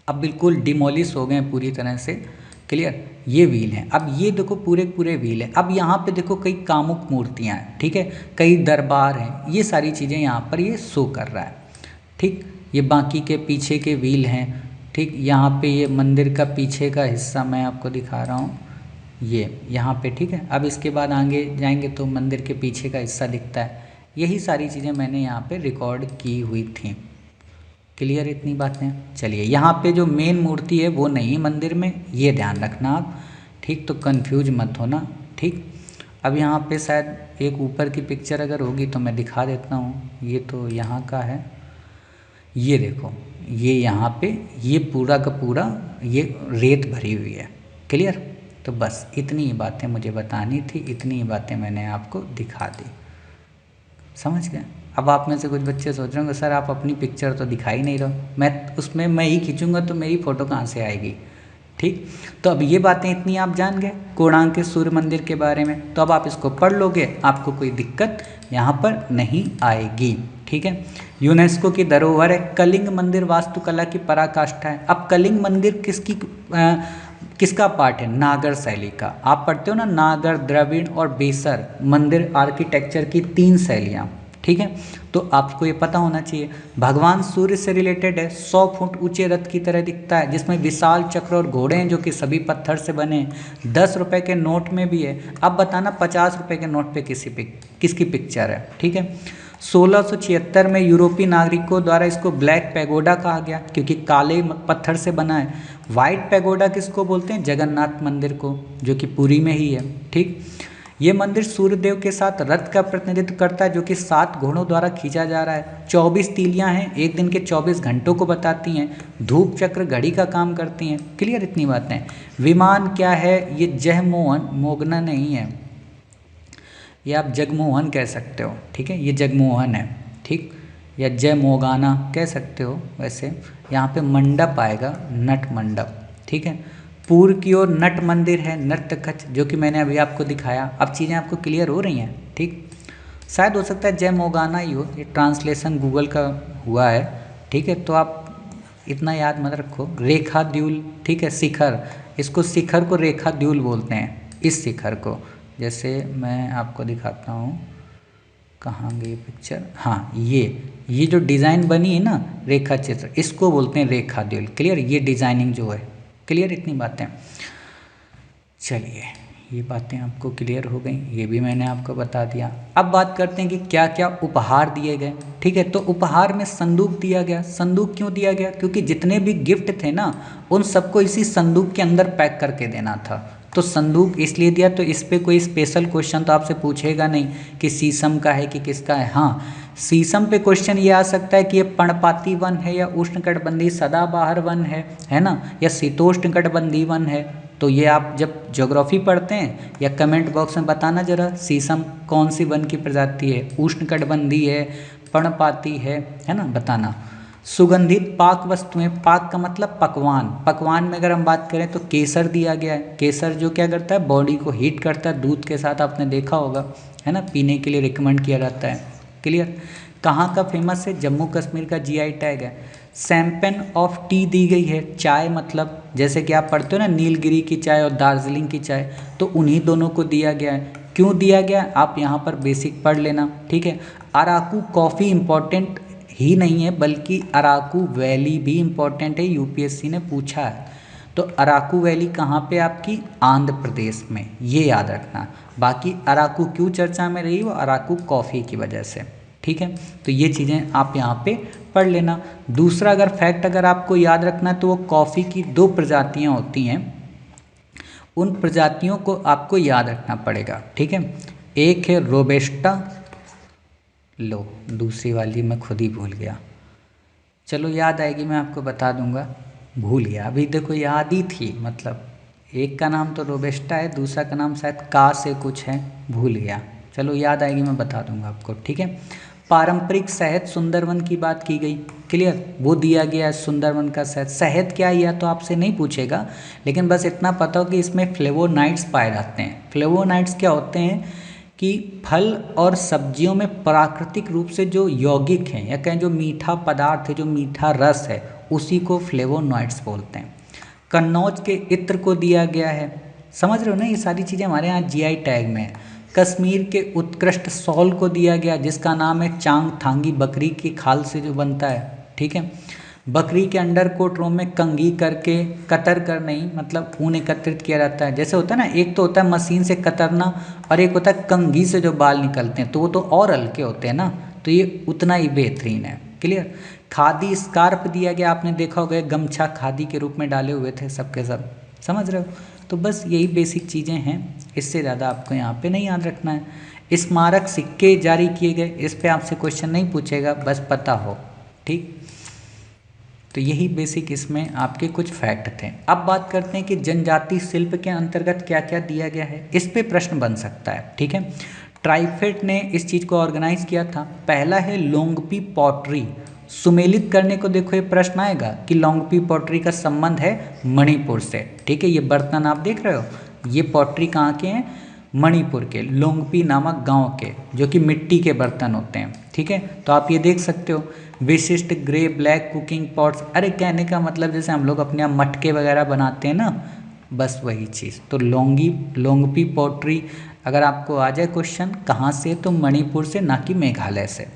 अब बिल्कुल डिमोलिश हो गए हैं पूरी तरह से। क्लियर। ये व्हील हैं। अब ये देखो पूरे पूरे व्हील है। अब यहाँ पे देखो कई कामुक मूर्तियाँ हैं। ठीक है, कई दरबार हैं, ये सारी चीज़ें यहाँ पर ये शो कर रहा है। ठीक। ये बाकी के पीछे के व्हील हैं। ठीक। यहाँ पे ये मंदिर का पीछे का हिस्सा मैं आपको दिखा रहा हूँ, ये यहाँ पे। ठीक है, अब इसके बाद आगे जाएंगे तो मंदिर के पीछे का हिस्सा दिखता है। यही सारी चीज़ें मैंने यहाँ पे रिकॉर्ड की हुई थी। क्लियर इतनी बातें। चलिए, यहाँ पे जो मेन मूर्ति है वो नहीं मंदिर में, ये ध्यान रखना आप। ठीक, तो कंफ्यूज मत होना। ठीक। अब यहाँ पे शायद एक ऊपर की पिक्चर अगर होगी तो मैं दिखा देता हूँ। ये तो यहाँ का है, ये देखो, ये यहाँ पे ये पूरा का पूरा ये रेत भरी हुई है। क्लियर। तो बस इतनी ही बातें मुझे बतानी थी, इतनी ही बातें मैंने आपको दिखा दी। समझ गए। अब आप में से कुछ बच्चे सोच रहे होंगे सर आप अपनी पिक्चर तो दिखा ही नहीं रहे, मैं उसमें मैं ही खींचूंगा तो मेरी फ़ोटो कहाँ से आएगी। ठीक। तो अब ये बातें इतनी आप जान गए कोणार्क के सूर्य मंदिर के बारे में, तो अब आप इसको पढ़ लोगे, आपको कोई दिक्कत यहाँ पर नहीं आएगी। ठीक है। यूनेस्को की धरोहर है। कलिंग मंदिर वास्तुकला की पराकाष्ठा है। अब कलिंग मंदिर किसका पार्ट है? नागर शैली का। आप पढ़ते हो ना, नागर, द्रविड़ और बेसर मंदिर आर्किटेक्चर की 3 शैलियाँ। ठीक है, तो आपको ये पता होना चाहिए। भगवान सूर्य से रिलेटेड है। 100 फुट ऊंचे रथ की तरह दिखता है, जिसमें विशाल चक्र और घोड़े हैं जो कि सभी पत्थर से बने हैं। 10 रुपये के नोट में भी है। अब बताना 50 रुपये के नोट पे किसकी पिक्चर है। ठीक है। 1676 में यूरोपीय नागरिकों द्वारा इसको ब्लैक पैगोडा कहा गया, क्योंकि काले पत्थर से बना है। वाइट पैगोडा किसको बोलते हैं? जगन्नाथ मंदिर को, जो कि पुरी में ही है। ठीक। ये मंदिर सूर्यदेव के साथ रथ का प्रतिनिधित्व करता है, जो कि 7 घोड़ों द्वारा खींचा जा रहा है। 24 तीलियां हैं, एक दिन के 24 घंटों को बताती हैं। धूप चक्र घड़ी का काम करती हैं। क्लियर इतनी बातें। विमान क्या है? ये जगमोहन, मोगना नहीं है, ये आप जगमोहन कह सकते हो। ठीक है, ये जगमोहन है। ठीक, या जय मोगाना कह सकते हो। वैसे यहाँ पे मंडप आएगा, नट मंडप। ठीक है। पूर्व की ओर नट मंदिर है, नृत्य कक्ष, जो कि मैंने अभी आपको दिखाया। अब चीज़ें आपको क्लियर हो रही हैं। ठीक, शायद हो सकता है जय मोगाना ही हो, ये ट्रांसलेशन गूगल का हुआ है। ठीक है, तो आप इतना याद मत रखो। रेखा द्यूल, ठीक है, शिखर, इसको शिखर को रेखा द्यूल बोलते हैं, इस शिखर को। जैसे मैं आपको दिखाता हूँ, कहाँ गई पिक्चर, हाँ, ये जो डिज़ाइन बनी है ना, रेखा चित्र, इसको बोलते हैं रेखा द्यूल। क्लियर, ये डिज़ाइनिंग जो है। क्लियर इतनी बातें। चलिए, ये बातें आपको क्लियर हो गई, ये भी मैंने आपको बता दिया। अब बात करते हैं कि क्या क्या उपहार दिए गए। ठीक है, तो उपहार में संदूक दिया गया। संदूक क्यों दिया गया? क्योंकि जितने भी गिफ्ट थे ना, उन सबको इसी संदूक के अंदर पैक करके देना था। तो संदूक इसलिए दिया, तो इस पे कोई स्पेशल क्वेश्चन तो आपसे पूछेगा नहीं कि शीशम का है कि किसका है। हाँ, शीशम पे क्वेश्चन ये आ सकता है कि ये पर्णपाती वन है या उष्णकटिबंधीय सदाबहार वन है ना, या शीतोष्णकटिबंधीय वन है। तो ये आप जब ज्योग्राफी पढ़ते हैं या कमेंट बॉक्स में बताना जरा, शीशम कौन सी वन की प्रजाति है, उष्णकटिबंधीय है, पर्णपाती है ना, बताना। सुगंधित पाक वस्तुएं, पाक का मतलब पकवान, पकवान में अगर हम बात करें तो केसर दिया गया है। केसर जो क्या करता है, बॉडी को हीट करता है, दूध के साथ आपने देखा होगा, है ना, पीने के लिए रिकमेंड किया जाता है। क्लियर। कहाँ का फेमस है, जम्मू कश्मीर का जीआई टैग है। शैंपेन ऑफ टी दी गई है, चाय मतलब जैसे कि आप पढ़ते हो ना नीलगिरी की चाय और दार्जिलिंग की चाय, तो उन्हीं दोनों को दिया गया है। क्यों दिया गया है आप यहाँ पर बेसिक पढ़ लेना, ठीक है। अराकू कॉफ़ी इम्पॉर्टेंट ही नहीं है बल्कि अराकू वैली भी इम्पॉर्टेंट है, यूपीएससी ने पूछा है। तो अराकू वैली कहाँ पे आपकी, आंध्र प्रदेश में, ये याद रखना। बाकी अराकू क्यों चर्चा में रही, वो अराकू कॉफ़ी की वजह से, ठीक है। तो ये चीज़ें आप यहाँ पे पढ़ लेना। दूसरा अगर फैक्ट अगर आपको याद रखना है तो वो कॉफ़ी की 2 प्रजातियाँ होती हैं, उन प्रजातियों को आपको याद रखना पड़ेगा, ठीक है। एक है रोबेस्टा, लो दूसरी वाली मैं खुद ही भूल गया, चलो याद आएगी मैं आपको बता दूंगा, भूल गया अभी, देखो याद ही थी, मतलब एक का नाम तो रोबेस्टा है, दूसरा का नाम शायद का से कुछ है, भूल गया, चलो याद आएगी मैं बता दूंगा आपको, ठीक है। पारंपरिक शहद सुंदरवन की बात की गई, क्लियर, वो दिया गया है सुंदरवन का शहद। शहद क्या है यह तो आपसे नहीं पूछेगा, लेकिन बस इतना पता हो कि इसमें फ्लेवोनाइड्स पाए जाते हैं। फ्लेवोनाइड्स क्या होते हैं कि फल और सब्जियों में प्राकृतिक रूप से जो यौगिक हैं या कहें जो मीठा पदार्थ है, जो मीठा रस है, उसी को फ्लेवोनॉइड्स बोलते हैं। कन्नौज के इत्र को दिया गया है, समझ रहे हो ना, ये सारी चीज़ें हमारे यहाँ जीआई टैग में है। कश्मीर के उत्कृष्ट सॉल को दिया गया जिसका नाम है चांग थांगी, बकरी की खाल से जो बनता है, ठीक है। बकरी के अंडर कोट रो में कंघी करके, कतर कर नहीं, मतलब ऊन एकत्रित किया जाता है। जैसे होता है ना, एक तो होता है मशीन से कतरना और एक होता है कंघी से जो बाल निकलते हैं, तो वो तो और हल्के होते हैं ना, तो ये उतना ही बेहतरीन है, क्लियर। खादी स्कार्फ दिया गया, आपने देखा होगा गमछा खादी के रूप में डाले हुए थे सबके सब, समझ रहे हो। तो बस यही बेसिक चीज़ें हैं, इससे ज़्यादा आपको यहाँ पे नहीं याद रखना है। स्मारक सिक्के जारी किए गए, इस पे आपसे क्वेश्चन नहीं पूछेगा, बस पता हो, ठीक। तो यही बेसिक इसमें आपके कुछ फैक्ट थे। अब बात करते हैं कि जनजाति शिल्प के अंतर्गत क्या क्या दिया गया है, इस पे प्रश्न बन सकता है, ठीक है। ट्राइफेड ने इस चीज़ को ऑर्गेनाइज किया था। पहला है लोंगपी पॉटरी, सुमेलित करने को देखो ये प्रश्न आएगा कि लोंगपी पॉटरी का संबंध है मणिपुर से, ठीक है। ये बर्तन आप देख रहे हो, ये पॉटरी कहाँ के हैं, मणिपुर के लोंगपी नामक गांव के, जो कि मिट्टी के बर्तन होते हैं, ठीक है। तो आप ये देख सकते हो विशिष्ट ग्रे ब्लैक कुकिंग पॉट्स, अरे कहने का मतलब जैसे हम लोग अपने यहाँ मटके वगैरह बनाते हैं ना, बस वही चीज़। तो लोंगपी पॉटरी अगर आपको आ जाए क्वेश्चन कहाँ से, तो मणिपुर से, ना कि मेघालय से।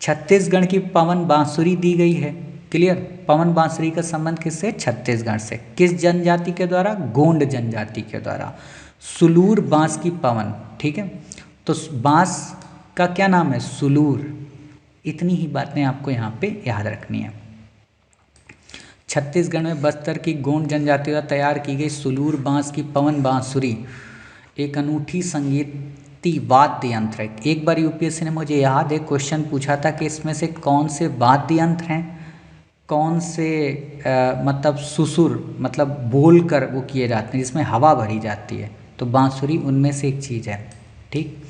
छत्तीसगढ़ की पवन बांसुरी दी गई है, क्लियर। पवन बांसुरी का संबंध किससे, छत्तीसगढ़ से। किस जनजाति के द्वारा, गोंड जनजाति के द्वारा। सुलूर बांस की पवन, ठीक है। तो बांस का क्या नाम है, सुलूर। इतनी ही बातें आपको यहाँ पे याद रखनी है। छत्तीसगढ़ में बस्तर की गोंड जनजाति द्वारा तैयार की गई सुलूर बांस की पवन बांसुरी एक अनूठी संगीती वाद्य यंत्र है। एक बार यूपीएससी ने, मुझे याद है, क्वेश्चन पूछा था कि इसमें से कौन से वाद्य यंत्र हैं, कौन से मतलब सुसुर, मतलब बोल कर वो किए जाते हैं जिसमें हवा भरी जाती है, तो बांसुरी उनमें से एक चीज़ है, ठीक।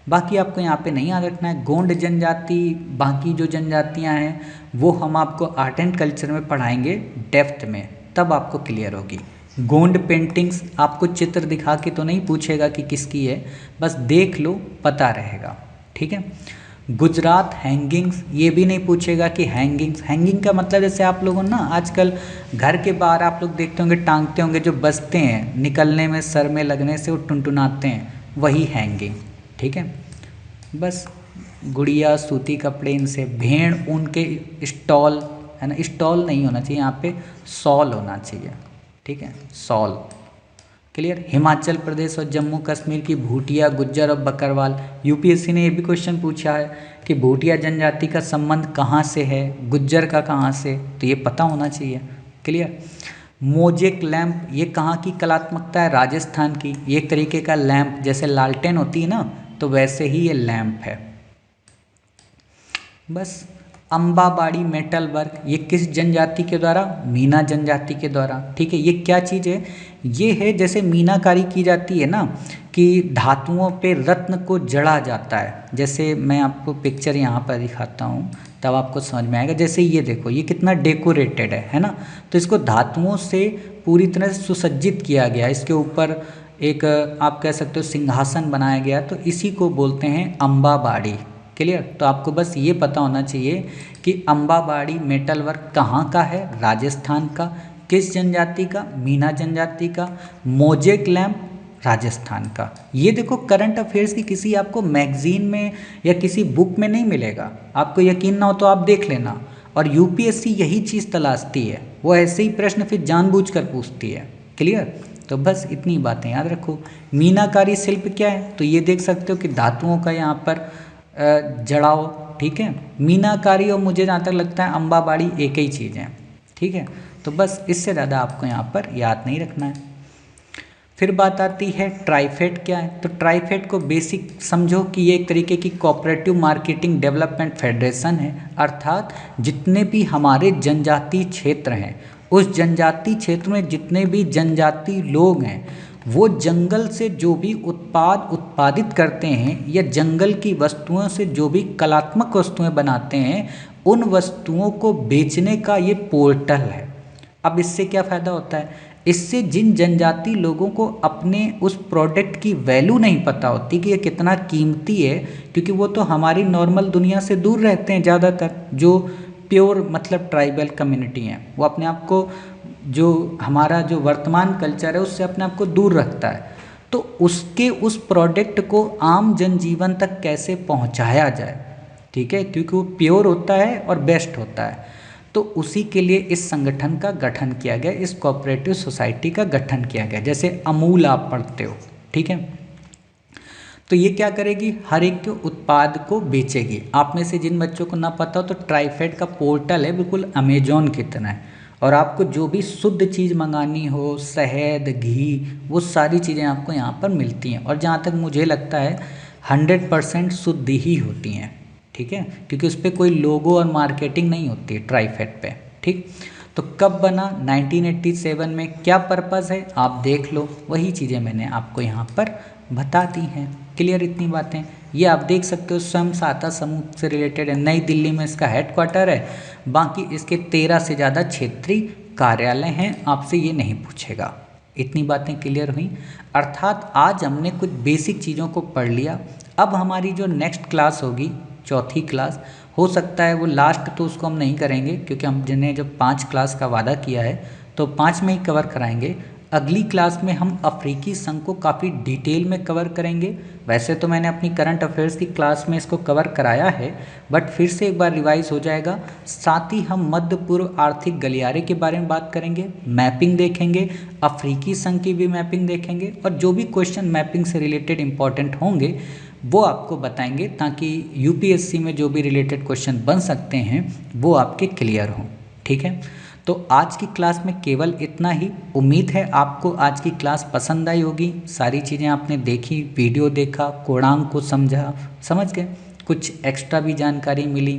बाकी आपको यहाँ पे नहीं याद रखना है। गोंड जनजाति, बाकी जो जनजातियाँ हैं वो हम आपको आर्ट एंड कल्चर में पढ़ाएंगे डेप्थ में, तब आपको क्लियर होगी। गोंड पेंटिंग्स आपको चित्र दिखा के तो नहीं पूछेगा कि किसकी है, बस देख लो पता रहेगा, ठीक है। गुजरात हैंगिंग्स, ये भी नहीं पूछेगा कि हैंगिंग्स, हैंगिंग का मतलब जैसे आप लोगों ना आजकल घर के बाहर आप लोग देखते होंगे टांगते होंगे, जो बसते हैं निकलने में, सर में लगने से वो टुनटुनाते हैं, वही हैंगिंग, ठीक है। बस गुड़िया, सूती कपड़े, इनसे भेड़ ऊन के स्टॉल, है ना, स्टॉल नहीं होना चाहिए यहाँ पे, सॉल होना चाहिए, ठीक है, सॉल, क्लियर। हिमाचल प्रदेश और जम्मू कश्मीर की भूटिया, गुज्जर और बकरवाल, यूपीएससी ने ये भी क्वेश्चन पूछा है कि भूटिया जनजाति का संबंध कहाँ से है, गुज्जर का कहाँ से, तो ये पता होना चाहिए, क्लियर। मोजेक लैंप, ये कहाँ की कलात्मकता है? राजस्थान की। ये एक तरीके का लैंप, जैसे लालटेन होती है ना, तो वैसे ही ये लैंप है। बस। अम्बाबाड़ी मेटल वर्क, ये किस जनजाति के द्वारा? मीना जनजाति के द्वारा। ठीक है, ये क्या चीज़ है? ये है जैसे मीनाकारी की जाती है ना, कि धातुओं पे रत्न को जड़ा जाता है। जैसे मैं आपको पिक्चर यहाँ पर दिखाता हूँ, तब आपको समझ में आएगा। जैसे ये देखो, ये कितना डेकोरेटेड है ना। तो इसको धातुओं से पूरी तरह से सुसज्जित किया गया, इसके ऊपर एक आप कह सकते हो सिंहासन बनाया गया, तो इसी को बोलते हैं अम्बाबाड़ी। क्लियर? तो आपको बस ये पता होना चाहिए कि अम्बाबाड़ी मेटल वर्क कहाँ का है? राजस्थान का। किस जनजाति का? मीना जनजाति का। मोजेक लैंप राजस्थान का। ये देखो करंट अफेयर्स की किसी आपको मैगजीन में या किसी बुक में नहीं मिलेगा। आपको यकीन ना हो तो आप देख लेना। और यूपीएससी यही चीज़ तलाशती है, वो ऐसे ही प्रश्न फिर जानबूझकर पूछती है। क्लियर? तो बस इतनी बातें याद रखो। मीनाकारी शिल्प क्या है? तो ये देख सकते हो कि धातुओं का यहाँ पर जड़ाव। ठीक है, मीनाकारी और मुझे जहाँ तक लगता है अम्बाबाड़ी एक ही चीज़ है। ठीक है, तो बस इससे ज़्यादा आपको यहाँ पर याद नहीं रखना है। फिर बात आती है ट्राइफेड क्या है? तो ट्राइफेड को बेसिक समझो कि ये एक तरीके की कोऑपरेटिव मार्केटिंग डेवलपमेंट फेडरेशन है। अर्थात जितने भी हमारे जनजातीय क्षेत्र हैं, उस जनजातीय क्षेत्र में जितने भी जनजातीय लोग हैं, वो जंगल से जो भी उत्पाद उत्पादित करते हैं या जंगल की वस्तुओं से जो भी कलात्मक वस्तुएं बनाते हैं, उन वस्तुओं को बेचने का ये पोर्टल है। अब इससे क्या फ़ायदा होता है? इससे जिन जनजाति लोगों को अपने उस प्रोडक्ट की वैल्यू नहीं पता होती कि ये कितना कीमती है, क्योंकि वो तो हमारी नॉर्मल दुनिया से दूर रहते हैं ज़्यादातर, जो प्योर मतलब ट्राइबल कम्युनिटी हैं, वो अपने आप को जो हमारा जो वर्तमान कल्चर है उससे अपने आप को दूर रखता है। तो उसके उस प्रोडक्ट को आम जनजीवन तक कैसे पहुंचाया जाए? ठीक है, क्योंकि वो प्योर होता है और बेस्ट होता है। तो उसी के लिए इस संगठन का गठन किया गया, इस कोऑपरेटिव सोसाइटी का गठन किया गया। जैसे अमूल आप पढ़ते हो, ठीक है, तो ये क्या करेगी? हर एक के उत्पाद को बेचेगी। आप में से जिन बच्चों को ना पता हो तो ट्राइफेड का पोर्टल है, बिल्कुल अमेजोन की तरह है। और आपको जो भी शुद्ध चीज़ मंगानी हो, शहद, घी, वो सारी चीज़ें आपको यहाँ पर मिलती हैं। और जहाँ तक मुझे लगता है 100% शुद्ध ही होती हैं। ठीक है, क्योंकि उस पर कोई लोगो और मार्केटिंग नहीं होती है ट्राइफेड पे। ठीक, तो कब बना? 1987 में। क्या पर्पज़ है आप देख लो, वही चीज़ें मैंने आपको यहाँ पर बता दी हैं। क्लियर इतनी बातें? ये आप देख सकते हो स्वयं सहायता समूह से रिलेटेड है, नई दिल्ली में इसका हेडक्वार्टर है। बाकी इसके 13 से ज़्यादा क्षेत्रीय कार्यालय हैं, आपसे ये नहीं पूछेगा। इतनी बातें क्लियर हुई? अर्थात आज हमने कुछ बेसिक चीज़ों को पढ़ लिया। अब हमारी जो नेक्स्ट क्लास होगी, चौथी क्लास, हो सकता है वो लास्ट, तो उसको हम नहीं करेंगे क्योंकि हम जिन्हें जब 5 क्लास का वादा किया है तो 5 में ही कवर कराएंगे। अगली क्लास में हम अफ्रीकी संघ को काफ़ी डिटेल में कवर करेंगे। वैसे तो मैंने अपनी करंट अफेयर्स की क्लास में इसको कवर कराया है, बट फिर से एक बार रिवाइज हो जाएगा। साथ ही हम मध्य पूर्व आर्थिक गलियारे के बारे में बात करेंगे, मैपिंग देखेंगे, अफ्रीकी संघ की भी मैपिंग देखेंगे, और जो भी क्वेश्चन मैपिंग से रिलेटेड इंपॉर्टेंट होंगे वो आपको बताएंगे, ताकि यूपीएससी में जो भी रिलेटेड क्वेश्चन बन सकते हैं वो आपके क्लियर हों। ठीक है, तो आज की क्लास में केवल इतना ही। उम्मीद है आपको आज की क्लास पसंद आई होगी। सारी चीज़ें आपने देखी, वीडियो देखा, कोणांक को समझा, समझ गए, कुछ एक्स्ट्रा भी जानकारी मिली।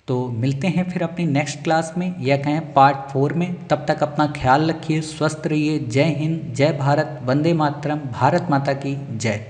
तो मिलते हैं फिर अपनी नेक्स्ट क्लास में, या कहें पार्ट 4 में। तब तक अपना ख्याल रखिए, स्वस्थ रहिए। जय हिंद, जय भारत, वंदे मातरम, भारत माता की जय।